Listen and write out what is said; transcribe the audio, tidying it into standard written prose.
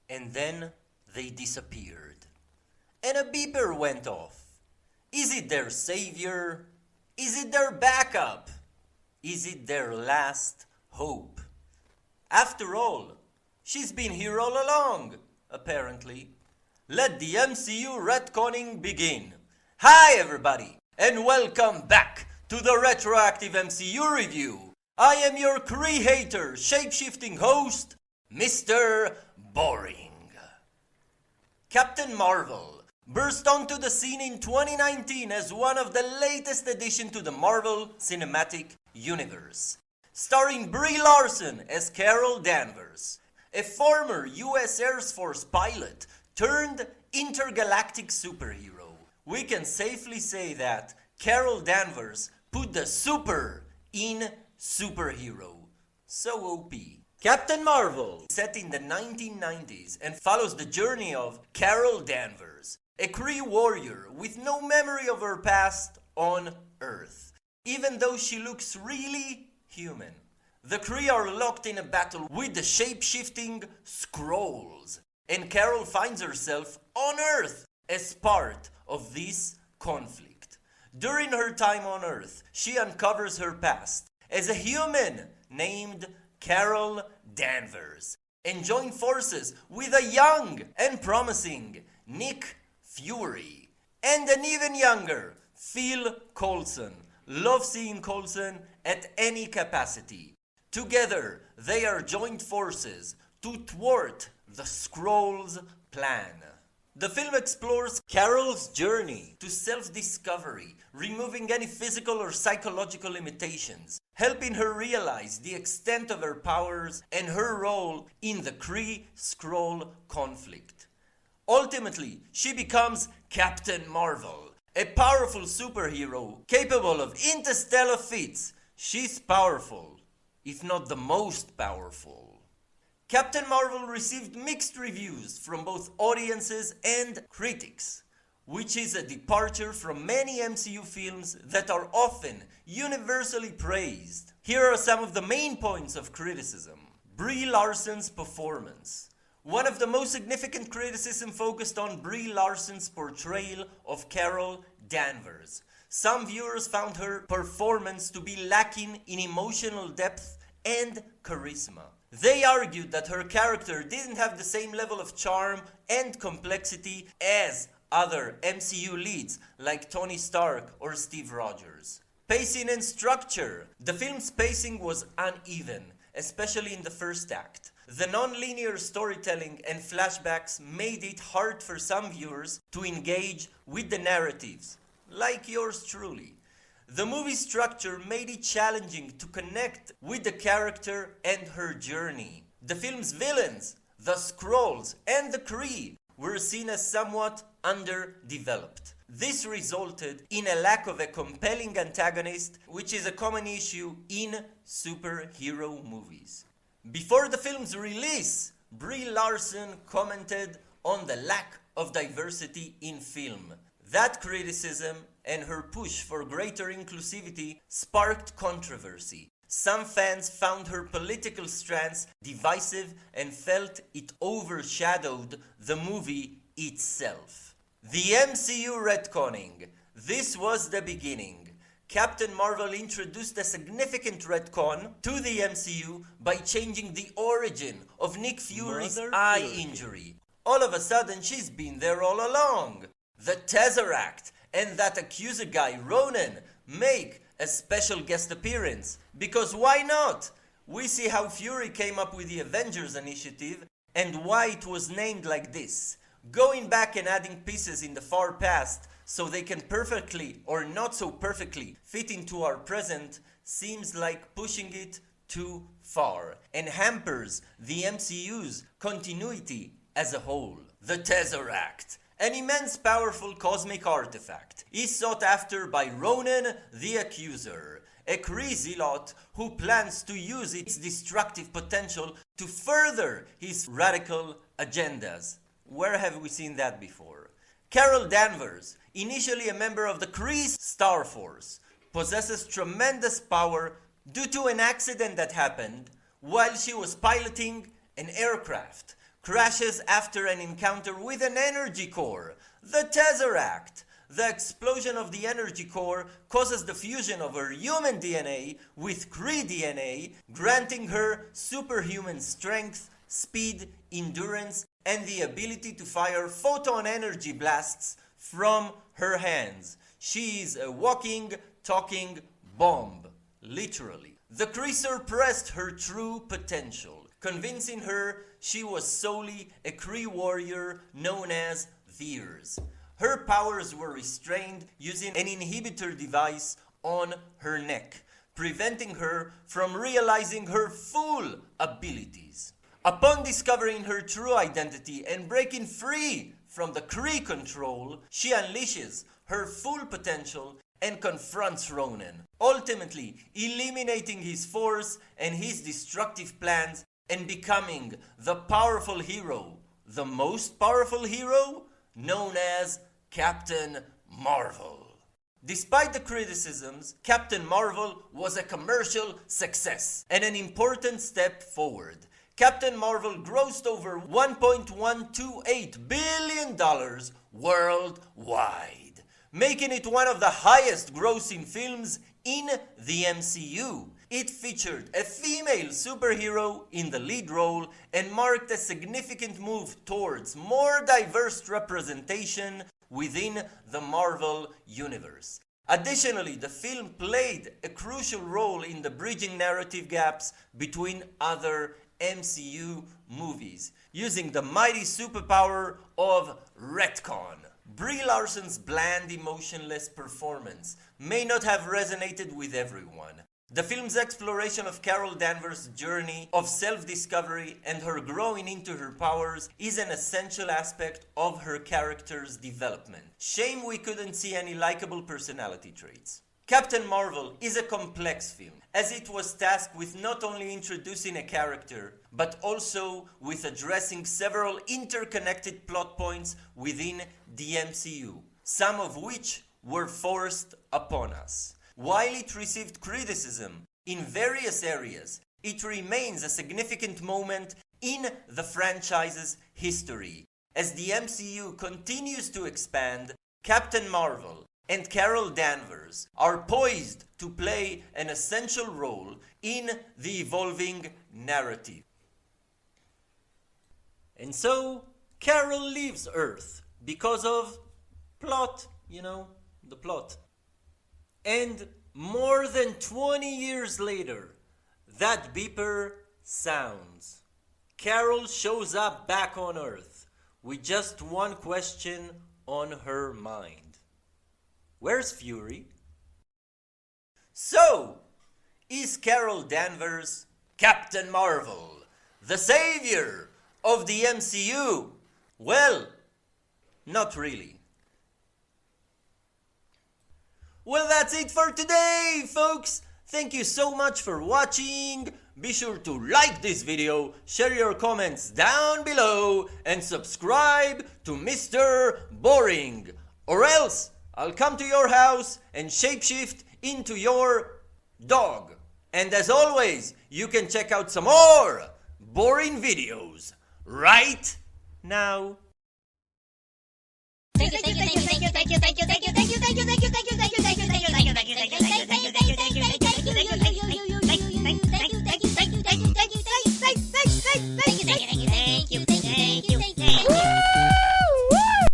and then they disappeared. And a beeper went off. Is it their savior? Is it their backup? Is it their last hope? After all, she's been here all along, apparently. Let the MCU retconning begin. Hi everybody, and welcome back to the Retroactive MCU Review. I am your creator, shape-shifting host, Mr. Boring. Captain Marvel burst onto the scene in 2019 as one of the latest additions to the Marvel Cinematic Universe, starring Brie Larson as Carol Danvers, a former US Air Force pilot turned intergalactic superhero. We can safely say that Carol Danvers put the super in superhero. So OP. Captain Marvel, set in the 1990s and follows the journey of Carol Danvers, a Kree warrior with no memory of her past on Earth, even though she looks really human. The Kree are locked in a battle with the shape-shifting Skrulls, and Carol finds herself on Earth as part of this conflict. During her time on Earth, she uncovers her past as a human named Carol Danvers and joins forces with a young and promising Nick Fury and an even younger Phil Coulson. Love seeing Coulson at any capacity. Together, they are joined forces to thwart the Skrulls' plan. The film explores Carol's journey to self-discovery, removing any physical or psychological limitations, helping her realize the extent of her powers and her role in the Kree-Skrull conflict. Ultimately, she becomes Captain Marvel, a powerful superhero capable of interstellar feats. She's powerful, if not the most powerful. Captain Marvel received mixed reviews from both audiences and critics, which is a departure from many MCU films that are often universally praised. Here are some of the main points of criticism. Brie Larson's performance. One of the most significant criticism focused on Brie Larson's portrayal of Carol Danvers. Some viewers found her performance to be lacking in emotional depth and charisma. They argued that her character didn't have the same level of charm and complexity as other MCU leads like Tony Stark or Steve Rogers. Pacing and structure. The film's pacing was uneven, especially in the first act. The non-linear storytelling and flashbacks made it hard for some viewers to engage with the narratives, like yours truly. The movie's structure made it challenging to connect with the character and her journey. The film's villains, the Skrulls and the Kree, were seen as somewhat underdeveloped. This resulted in a lack of a compelling antagonist, which is a common issue in superhero movies. Before the film's release, Brie Larson commented on the lack of diversity in film. That criticism and her push for greater inclusivity sparked controversy. Some fans found her political stance divisive and felt it overshadowed the movie itself. The MCU retconning. This was the beginning. Captain Marvel introduced a significant retcon to the MCU by changing the origin of Nick Fury's eye injury. All of a sudden, she's been there all along. The Tesseract and that accuser guy Ronan make a special guest appearance. Because why not? We see how Fury came up with the Avengers Initiative and why it was named like this. Going back and adding pieces in the far past so they can perfectly or not so perfectly fit into our present seems like pushing it too far and hampers the MCU's continuity as a whole. The Tesseract, an immense powerful cosmic artifact, is sought after by Ronan the Accuser, a crazy lot who plans to use its destructive potential to further his radical agendas. Where have we seen that before? Carol Danvers, initially a member of the Kree Star Force, possesses tremendous power due to an accident that happened while she was piloting an aircraft, crashes after an encounter with an energy core, the Tesseract. The explosion of the energy core causes the fusion of her human DNA with Kree DNA, granting her superhuman strength, speed, endurance, and the ability to fire photon energy blasts from her hands. She is a walking, talking bomb, literally. The Kree suppressed her true potential, convincing her she was solely a Kree warrior known as Veers. Her powers were restrained using an inhibitor device on her neck, preventing her from realizing her full abilities. Upon discovering her true identity and breaking free from the Kree control, she unleashes her full potential and confronts Ronan, ultimately eliminating his force and his destructive plans and becoming the powerful hero, the most powerful hero, known as Captain Marvel. Despite the criticisms, Captain Marvel was a commercial success and an important step forward. Captain Marvel grossed over $1.128 billion worldwide, making it one of the highest grossing films in the MCU. It featured a female superhero in the lead role and marked a significant move towards more diverse representation within the Marvel Universe. Additionally, the film played a crucial role in the bridging narrative gaps between other MCU movies, using the mighty superpower of Retcon. Brie Larson's bland, emotionless performance may not have resonated with everyone. The film's exploration of Carol Danvers' journey of self-discovery and her growing into her powers is an essential aspect of her character's development. Shame we couldn't see any likable personality traits. Captain Marvel is a complex film, as it was tasked with not only introducing a character, but also with addressing several interconnected plot points within the MCU, some of which were forced upon us. While it received criticism in various areas, it remains a significant moment in the franchise's history. As the MCU continues to expand, Captain Marvel and Carol Danvers are poised to play an essential role in the evolving narrative. And so, Carol leaves Earth because of plot, the plot. And more than 20 years later, that beeper sounds. Carol shows up back on Earth with just one question on her mind. Where's Fury? So, is Carol Danvers Captain Marvel, the savior of the MCU? Well, not really. Well, that's it for today, folks. Thank you so much for watching. Be sure to like this video, share your comments down below, and subscribe to Mr. Boring. Or else, I'll come to your house and shapeshift into your dog. And as always, you can check out some more boring videos right now. Thank you.